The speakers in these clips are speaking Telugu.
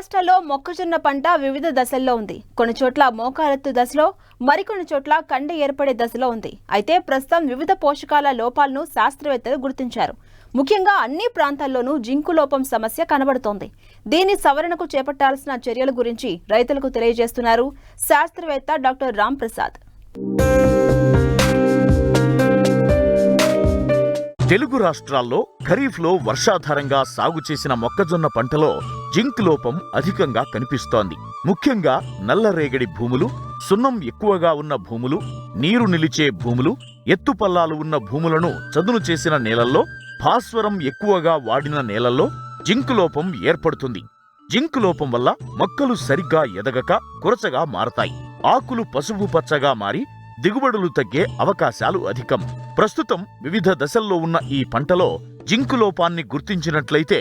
రాష్ట్రాల్లో మొక్కజొన్న పంట వివిధ దశల్లో ఉంది. కొన్ని చోట్ల మోకాలెత్తు దశలో, మరికొన్ని చోట్ల కండ ఏర్పడే దశలో ఉంది. అయితే ప్రస్తుతం వివిధ పోషకాల లోపాలను శాస్త్రవేత్తలు గుర్తించారు. ముఖ్యంగా అన్ని ప్రాంతాల్లోనూ జింకు లోపం సమస్య కనబడుతోంది. దీని సవరణకు చేపట్టాల్సిన చర్యల గురించి రైతులకు తెలియజేస్తున్నారు శాస్త్రవేత్త డాక్టర్ రామ్ ప్రసాద్. తెలుగు రాష్ట్రాల్లో ఖరీఫ్లో వర్షాధారంగా సాగు చేసిన మొక్కజొన్న పంటలో జింక్ లోపం అధికంగా కనిపిస్తోంది. ముఖ్యంగా నల్లరేగడి భూములు, సున్నం ఎక్కువగా ఉన్న భూములు, నీరు నిలిచే భూములు, ఎత్తుపల్లాలు ఉన్న భూములను చదును చేసిన నేలల్లో, భాస్వరం ఎక్కువగా వాడిన నేలల్లో జింక్ లోపం ఏర్పడుతుంది. జింక్ లోపం వల్ల మొక్కలు సరిగ్గా ఎదగక కురచగా మారతాయి. ఆకులు పసుపు పచ్చగా మారి దిగుబడులు తగ్గే అవకాశాలు అధికం. ప్రస్తుతం వివిధ దశల్లో ఉన్న ఈ పంటలో జింకు లోపాన్ని గుర్తించినట్లయితే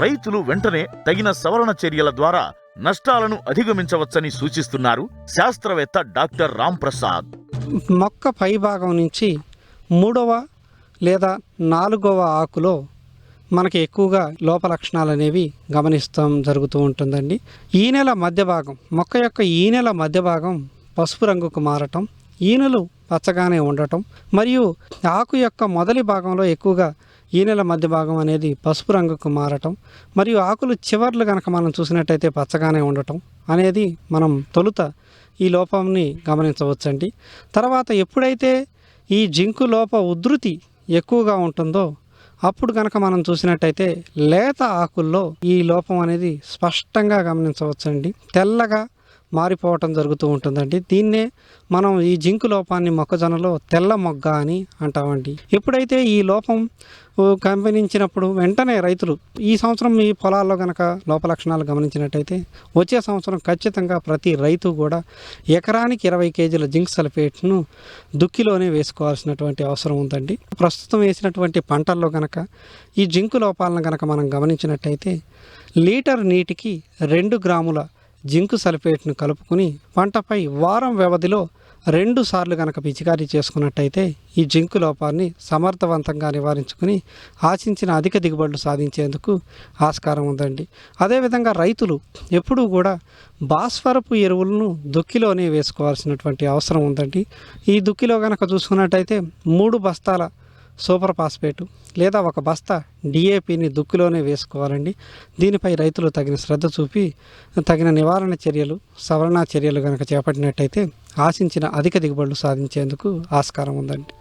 రైతులు వెంటనే తగిన సవరణ చర్యల ద్వారా నష్టాలను అధిగమించవచ్చని సూచిస్తున్నారు శాస్త్రవేత్త డాక్టర్ రామ్ ప్రసాద్. మొక్క పైభాగం నుంచి 3వ లేదా 4వ ఆకులో మనకి ఎక్కువగా లోప లక్షణాలు అనేవి గమనిస్తాం జరుగుతూ ఉంటుందండి. ఈనెల మధ్య భాగం, మొక్క యొక్క ఈనెల మధ్య భాగం పసుపు రంగుకు మారటం, ఈనెలు పచ్చగానే ఉండటం, మరియు ఆకు యొక్క మొదటి భాగంలో ఎక్కువగా ఈనెల మధ్య భాగం అనేది పసుపు రంగుకు మారటం, మరియు ఆకులు చివర్లు కనుక మనం చూసినట్టయితే పచ్చగానే ఉండటం అనేది మనం తొలుత ఈ లోపాన్ని గమనించవచ్చండి. తర్వాత ఎప్పుడైతే ఈ జింకు లోప ఉధృతి ఎక్కువగా ఉంటుందో అప్పుడు కనుక మనం చూసినట్టయితే లేత ఆకుల్లో ఈ లోపం అనేది స్పష్టంగా గమనించవచ్చండి. తెల్లగా మారిపోవటం జరుగుతూ ఉంటుందండి. దీన్నే మనం ఈ జింకు లోపాన్ని మొక్కజొన్నలో తెల్ల మొగ్గ అని అంటామండి. ఎప్పుడైతే ఈ లోపం గమనించినప్పుడు వెంటనే రైతులు ఈ సంవత్సరం ఈ పొలాల్లో కనుక లోప లక్షణాలు గమనించినట్టయితే వచ్చే సంవత్సరం ఖచ్చితంగా ప్రతి రైతు కూడా ఎకరానికి 20 కేజీల జింక్ సల్ఫేట్ను దుక్కిలోనే వేసుకోవాల్సినటువంటి అవసరం ఉందండి. ప్రస్తుతం వేసినటువంటి పంటల్లో కనుక ఈ జింకు లోపాలను కనుక మనం గమనించినట్టయితే లీటర్ నీటికి 2 గ్రాముల జింకు సల్ఫేట్ను కలుపుకుని పంటపై వారం వ్యవధిలో 2 సార్లు కనుక పిచికారీ చేసుకున్నట్టయితే ఈ జింకు లోపాన్ని సమర్థవంతంగా నివారించుకుని ఆశించిన అధిక దిగుబడులు సాధించేందుకు ఆస్కారం ఉందండి. అదేవిధంగా రైతులు ఎప్పుడూ కూడా భాస్వరపు ఎరువులను దుక్కిలోనే వేసుకోవాల్సినటువంటి అవసరం ఉందండి. ఈ దుక్కిలో కనుక చూసుకున్నట్టయితే 3 బస్తాల సూపర్ ఫాస్ఫేటు లేదా 1 బస్తా డిఏపిని దుక్కిలోనే వేసుకోవాలండి. దీనిపై రైతులు తగిన శ్రద్ధ చూపి తగిన నివారణ చర్యలు, సవరణ చర్యలు కనుక చేపట్టినట్టయితే ఆశించిన అధిక దిగుబడులు సాధించేందుకు ఆస్కారం ఉందండి.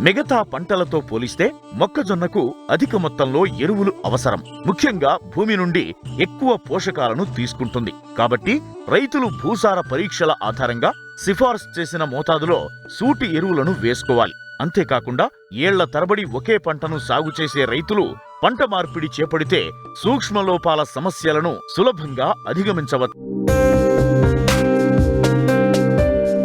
మిగతా పంటలతో పోలిస్తే మొక్కజొన్నకు అధిక మొత్తంలో ఎరువులు అవసరం. ముఖ్యంగా భూమి నుండి ఎక్కువ పోషకాలను తీసుకుంటుంది. కాబట్టి రైతులు భూసార పరీక్షల ఆధారంగా సిఫార్సు చేసిన మోతాదులో సూటి ఎరువులను వేసుకోవాలి. అంతేకాకుండా ఏళ్ల తరబడి ఒకే పంటను సాగు చేసే రైతులు పంట మార్పిడి చేపడితే సూక్ష్మలోపాల సమస్యలను సులభంగా అధిగమించవచ్చు.